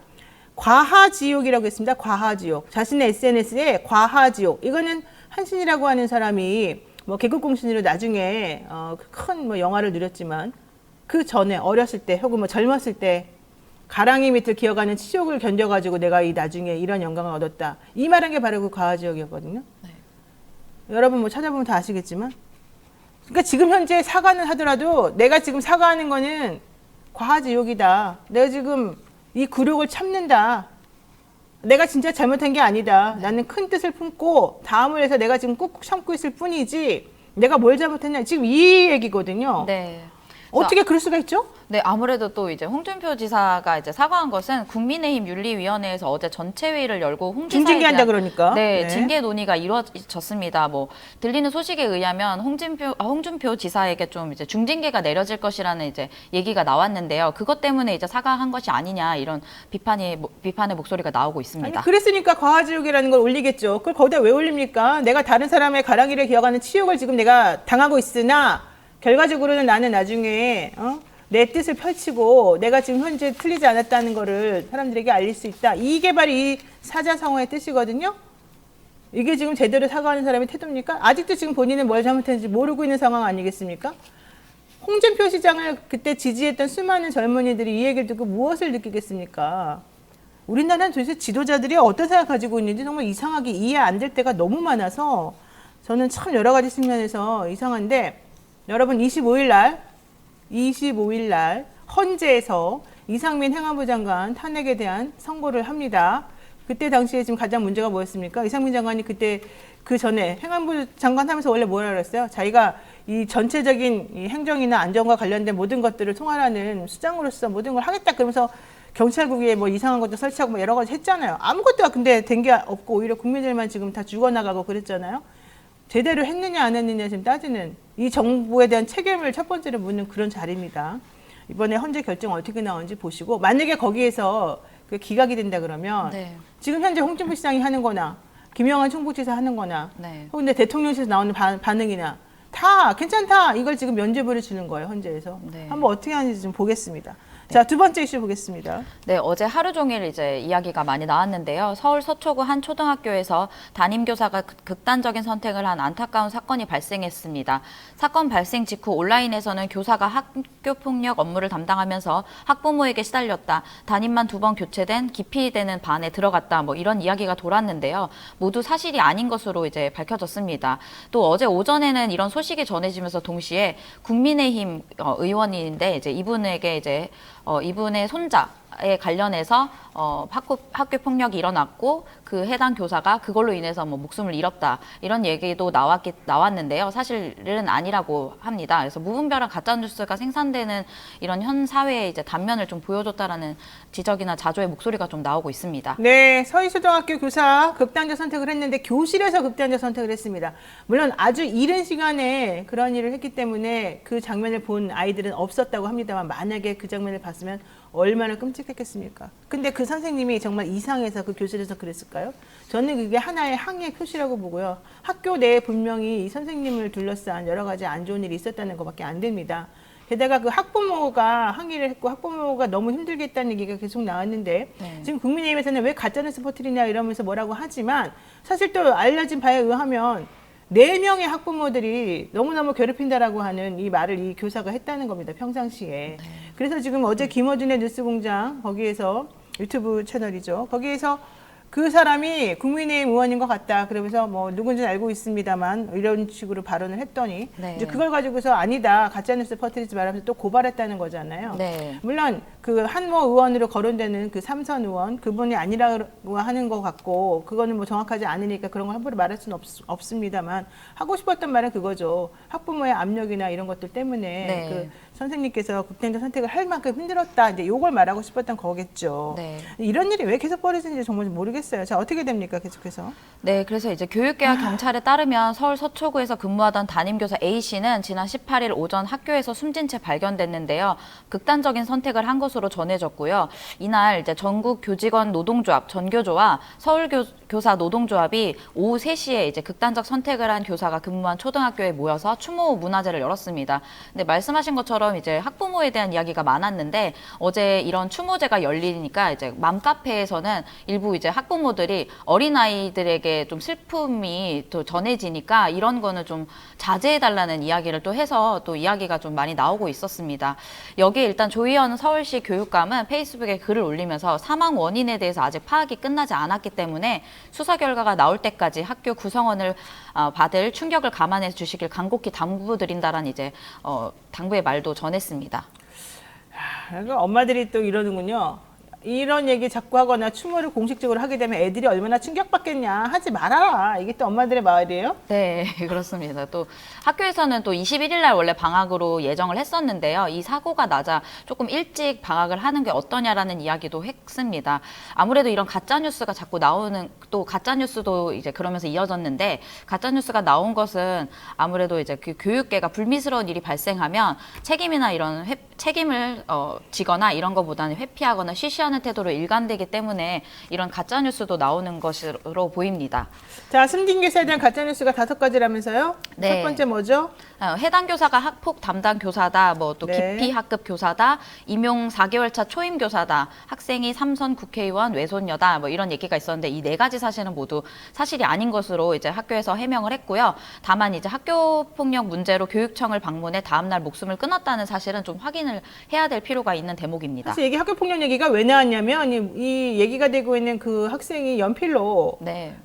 과하지옥이라고 했습니다. 과하지옥. 자신의 SNS에 과하지옥. 이거는 한신이라고 하는 사람이 뭐 개국공신으로 나중에 큰 뭐 영화를 누렸지만 그 전에 어렸을 때 혹은 뭐 젊었을 때 가랑이 밑을 기어가는 치욕을 견뎌가지고 내가 이 나중에 이런 영광을 얻었다. 이 말한 게 바로 그 과하지옥이었거든요. 네. 여러분 뭐 찾아보면 다 아시겠지만. 그러니까 지금 현재 사과는 하더라도 내가 지금 사과하는 거는 과하지옥이다. 내가 지금 이 굴욕을 참는다. 내가 진짜 잘못한 게 아니다. 나는 큰 뜻을 품고 다음을 해서 내가 지금 꾹꾹 참고 있을 뿐이지 내가 뭘 잘못했냐. 지금 이 얘기거든요. 네. 어떻게 그럴 수가 있죠? 네, 아무래도 또 이제 홍준표 지사가 이제 사과한 것은 국민의힘 윤리위원회에서 어제 전체 회의를 열고 홍 지사에 중징계한다 그러니까. 네, 징계 논의가 이루어졌습니다. 뭐 들리는 소식에 의하면 홍준표 지사에게 좀 이제 중징계가 내려질 것이라는 이제 얘기가 나왔는데요. 그것 때문에 이제 사과한 것이 아니냐 이런 비판의 목소리가 나오고 있습니다. 아니, 그랬으니까 과하지옥이라는 걸 올리겠죠. 그걸 거기다 왜 올립니까? 내가 다른 사람의 가랑이를 기어가는 치욕을 지금 내가 당하고 있으나 결과적으로는 나는 나중에 내 뜻을 펼치고 내가 지금 현재 틀리지 않았다는 거를 사람들에게 알릴 수 있다. 이게 바로 이 사자성어의 뜻이거든요. 이게 지금 제대로 사과하는 사람의 태도입니까? 아직도 지금 본인은 뭘 잘못했는지 모르고 있는 상황 아니겠습니까? 홍준표 시장을 그때 지지했던 수많은 젊은이들이 이 얘기를 듣고 무엇을 느끼겠습니까? 우리나라는 도대체 지도자들이 어떤 생각 가지고 있는지 정말 이상하게 이해 안 될 때가 너무 많아서 저는 참 여러 가지 측면에서 이상한데 여러분 25일 날 헌재에서 이상민 행안부 장관 탄핵에 대한 선고를 합니다. 그때 당시에 지금 가장 문제가 뭐였습니까? 이상민 장관이 그때 그 전에 행안부 장관 하면서 원래 뭐라 그랬어요? 자기가 이 전체적인 이 행정이나 안전과 관련된 모든 것들을 통할하는 수장으로서 모든 걸 하겠다 그러면서 경찰국에 뭐 이상한 것도 설치하고 뭐 여러 가지 했잖아요. 아무것도 근데 된 게 없고 오히려 국민들만 지금 다 죽어나가고 그랬잖아요. 제대로 했느냐 안 했느냐 지금 따지는 이 정부에 대한 책임을 첫 번째로 묻는 그런 자리입니다. 이번에 헌재 결정 어떻게 나오는지 보시고 만약에 거기에서 그 기각이 된다 그러면 네. 지금 현재 홍준표 시장이 하는 거나 김영환 충북지사 하는 거나 네. 혹은 대통령실에서 나오는 반응이나 다 괜찮다 이걸 지금 면죄부를 주는 거예요. 헌재에서. 네. 한번 어떻게 하는지 좀 보겠습니다. 자, 두 번째 이슈 보겠습니다. 네, 어제 하루 종일 이제 이야기가 많이 나왔는데요. 서울 서초구 한 초등학교에서 담임교사가 극단적인 선택을 한 안타까운 사건이 발생했습니다. 사건 발생 직후 온라인에서는 교사가 학교 폭력 업무를 담당하면서 학부모에게 시달렸다. 담임만 2번 교체된 기피되는 반에 들어갔다. 뭐 이런 이야기가 돌았는데요. 모두 사실이 아닌 것으로 이제 밝혀졌습니다. 또 어제 오전에는 이런 소식이 전해지면서 동시에 국민의힘 의원인데 이제 이분에게 이제 이분의 손자 관련해서 학교 폭력이 일어났고 그 해당 교사가 그걸로 인해서 뭐 목숨을 잃었다 이런 얘기도 나왔는데요. 사실은 아니라고 합니다. 그래서 무분별한 가짜 뉴스가 생산되는 이런 현 사회의 이제 단면을 좀 보여줬다라는 지적이나 자조의 목소리가 좀 나오고 있습니다. 네, 서희초등학교 교사 극단적 선택을 했는데 교실에서 극단적 선택을 했습니다. 물론 아주 이른 시간에 그런 일을 했기 때문에 그 장면을 본 아이들은 없었다고 합니다만 만약에 그 장면을 봤으면 얼마나 끔찍했겠습니까? 근데 그 선생님이 정말 이상해서 그 교실에서 그랬을까요? 저는 그게 하나의 항의의 표시라고 보고요. 학교 내에 분명히 이 선생님을 둘러싼 여러 가지 안 좋은 일이 있었다는 것밖에 안 됩니다. 게다가 그 학부모가 항의를 했고 학부모가 너무 힘들겠다는 얘기가 계속 나왔는데 지금 국민의힘에서는 왜 가짜뉴스 퍼뜨리냐 이러면서 뭐라고 하지만 사실 또 알려진 바에 의하면 4명의 학부모들이 너무너무 괴롭힌다라고 하는 이 말을 이 교사가 했다는 겁니다. 평상시에. 그래서 지금 어제 김어준의 뉴스공장 거기에서 유튜브 채널이죠. 거기에서 그 사람이 국민의힘 의원인 것 같다. 그러면서 뭐 누군지는 알고 있습니다만 이런 식으로 발언을 했더니 이제 그걸 가지고서 아니다. 가짜뉴스 퍼뜨리지 말하면서 또 고발했다는 거잖아요. 물론 그 한모 의원으로 거론되는 그 삼선 의원 그분이 아니라고 하는 것 같고 그거는 뭐 정확하지 않으니까 그런 걸 함부로 말할 수는 없습니다만 하고 싶었던 말은 그거죠. 학부모의 압력이나 이런 것들 때문에 그 선생님께서 극단적 선택을 할 만큼 힘들었다. 이제 요걸 말하고 싶었던 거겠죠. 이런 일이 왜 계속 벌어지는지 정말 모르겠어요. 자, 어떻게 됩니까? 계속해서. 네, 그래서 이제 교육계와 경찰에 따르면 서울 서초구에서 근무하던 담임교사 A씨는 지난 18일 오전 학교에서 숨진 채 발견됐는데요. 극단적인 선택을 한 것으로 전해졌고요. 이날 이제 전국 교직원 노동조합 전교조와 서울교사 노동조합이 오후 3시에 이제 극단적 선택을 한 교사가 근무한 초등학교에 모여서 추모 문화제를 열었습니다. 근데 말씀하신 것처럼 이제 학부모에 대한 이야기가 많았는데 어제 이런 추모제가 열리니까 이제 맘카페에서는 일부 이제 학부모들이 어린아이들에게 좀 슬픔이 또 전해지니까 이런 거는 좀 자제해달라는 이야기를 또 해서 또 이야기가 좀 많이 나오고 있었습니다. 여기에 일단 조희연 서울시 교육감은 페이스북에 글을 올리면서 사망 원인에 대해서 아직 파악이 끝나지 않았기 때문에 수사 결과가 나올 때까지 학교 구성원을 받을 충격을 감안해 주시길 간곡히 당부드린다라는 이제 당부의 말도 전했습니다. 엄마들이 또 이러는군요. 이런 얘기 자꾸 하거나 추모를 공식적으로 하게 되면 애들이 얼마나 충격받겠냐 하지 말아라. 이게 또 엄마들의 말이에요? 네, 그렇습니다. 또 학교에서는 또 21일 날 원래 방학으로 예정을 했었는데요. 이 사고가 나자 조금 일찍 방학을 하는 게 어떠냐라는 이야기도 했습니다. 아무래도 이런 가짜뉴스가 자꾸 나오는 또 가짜뉴스도 이제 그러면서 이어졌는데 가짜뉴스가 나온 것은 아무래도 이제 그 교육계가 불미스러운 일이 발생하면 책임이나 이런 책임을 지거나 이런 것보다는 회피하거나 쉬쉬하는 태도로 일관되기 때문에 이런 가짜뉴스도 나오는 것으로 보입니다. 자, 숨진 교사에 대한 가짜뉴스가 5가지라면서요? 네. 첫 번째 뭐죠? 해당 교사가 학폭 담당 교사다, 뭐 또 기피 학급 교사다, 임용 4개월 차 초임 교사다, 학생이 3선 국회의원 외손녀다, 뭐 이런 얘기가 있었는데 이 4가지 사실은 모두 사실이 아닌 것으로 이제 학교에서 해명을 했고요. 다만 이제 학교 폭력 문제로 교육청을 방문해 다음날 목숨을 끊었다는 사실은 좀 확인을 해야 될 필요가 있는 대목입니다. 사실 이게 학교 폭력 얘기가 왜 나왔냐면 이 얘기가 되고 있는 그 학생이 연필로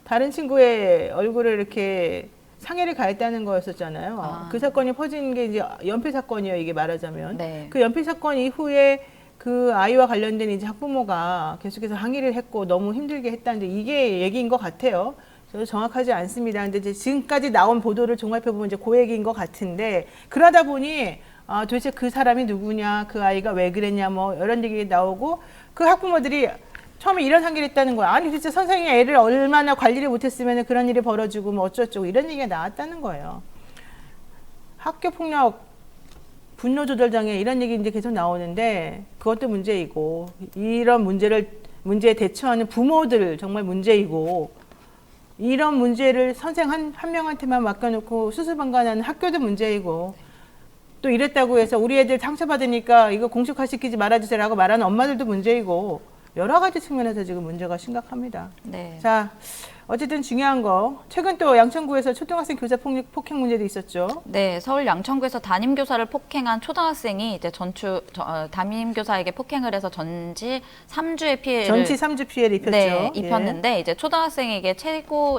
다른 친구의 얼굴을 이렇게 상해를 가했다는 거였었잖아요. 그 사건이 퍼진 게 이제 연필 사건이에요. 이게 말하자면. 그 연필 사건 이후에 그 아이와 관련된 이제 학부모가 계속해서 항의를 했고 너무 힘들게 했다는데 이게 얘기인 것 같아요. 저도 정확하지 않습니다. 근데 이제 지금까지 나온 보도를 종합해 보면 이제 그 얘기인 것 같은데 그러다 보니 도대체 그 사람이 누구냐, 그 아이가 왜 그랬냐, 뭐 이런 얘기 나오고 그 학부모들이 처음에 이런 상기를 했다는 거야. 아니 진짜 선생님이 애를 얼마나 관리를 못했으면 그런 일이 벌어지고 뭐 어쩌고 이런 얘기가 나왔다는 거예요. 학교폭력 분노 조절 장애 이런 얘기 이제 계속 나오는데 그것도 문제이고 이런 문제에 대처하는 부모들 정말 문제이고 이런 문제를 선생 한 명한테만 맡겨놓고 수수방관하는 학교도 문제이고 또 이랬다고 해서 우리 애들 상처받으니까 이거 공식화시키지 말아주세요라고 말하는 엄마들도 문제이고 여러 가지 측면에서 지금 문제가 심각합니다. 자, 어쨌든 중요한 거 최근 또 양천구에서 초등학생 교사 폭행 문제도 있었죠. 네, 서울 양천구에서 담임교사를 폭행한 초등학생이 이제 담임교사에게 폭행을 해서 전치 3주의 피해를 전치 3주 피해를 입혔죠. 네, 입혔는데 이제 초등학생에게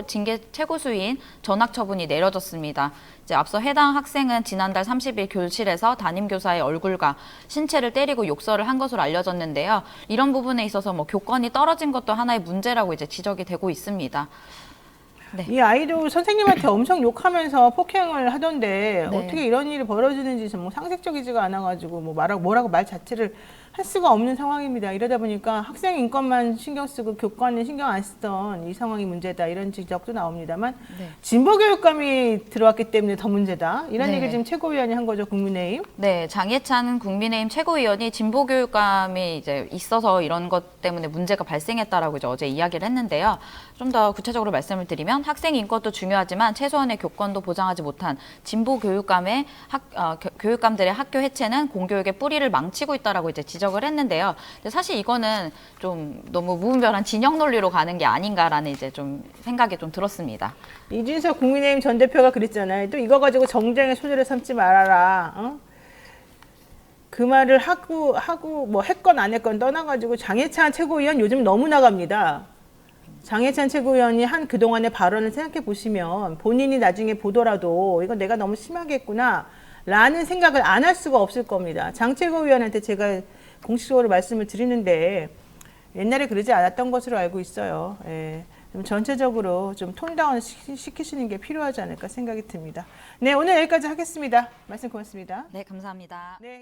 징계 최고 수위인 전학 처분이 내려졌습니다. 이제 앞서 해당 학생은 지난달 30일 교실에서 담임교사의 얼굴과 신체를 때리고 욕설을 한 것으로 알려졌는데요. 이런 부분에 있어서 뭐 교권이 떨어진 것도 하나의 문제라고 이제 지적이 되고 있습니다. 네. 이 아이도 선생님한테 엄청 욕하면서 폭행을 하던데 네. 어떻게 이런 일이 벌어지는지 정말 상식적이지가 않아가지고 뭐라고 말 자체를 할 수가 없는 상황입니다. 이러다 보니까 학생 인권만 신경 쓰고 교권은 신경 안 쓰던 이 상황이 문제다 이런 지적도 나옵니다만 네. 진보교육감이 들어왔기 때문에 더 문제다 이런 네. 얘기를 지금 최고위원이 한 거죠. 국민의힘. 네, 장해찬 국민의힘 최고위원이 진보교육감이 이제 있어서 이런 것 때문에 문제가 발생했다라고 이제 어제 이야기를 했는데요. 좀 더 구체적으로 말씀을 드리면 학생 인권도 중요하지만 최소한의 교권도 보장하지 못한 진보교육감의 교육감들의 학교 해체는 공교육의 뿌리를 망치고 있다라고 이제 지적을 했는데요. 근데 사실 이거는 좀 너무 무분별한 진영 논리로 가는 게 아닌가라는 이제 좀 생각이 좀 들었습니다. 이준석 국민의힘 전 대표가 그랬잖아요. 또 이거 가지고 정쟁의 소재를 삼지 말아라. 어? 그 말을 하고 뭐 했건 안 했건 떠나가지고 장해찬 최고위원 요즘 너무 나갑니다. 장해찬 최고위원이 한 그동안의 발언을 생각해 보시면 본인이 나중에 보더라도 이거 내가 너무 심하게 했구나 라는 생각을 안 할 수가 없을 겁니다. 장 최고위원한테 제가 공식적으로 말씀을 드리는데 옛날에 그러지 않았던 것으로 알고 있어요. 예. 좀 전체적으로 좀 톤다운 시키시는 게 필요하지 않을까 생각이 듭니다. 네, 오늘 여기까지 하겠습니다. 말씀 고맙습니다. 네, 감사합니다. 네.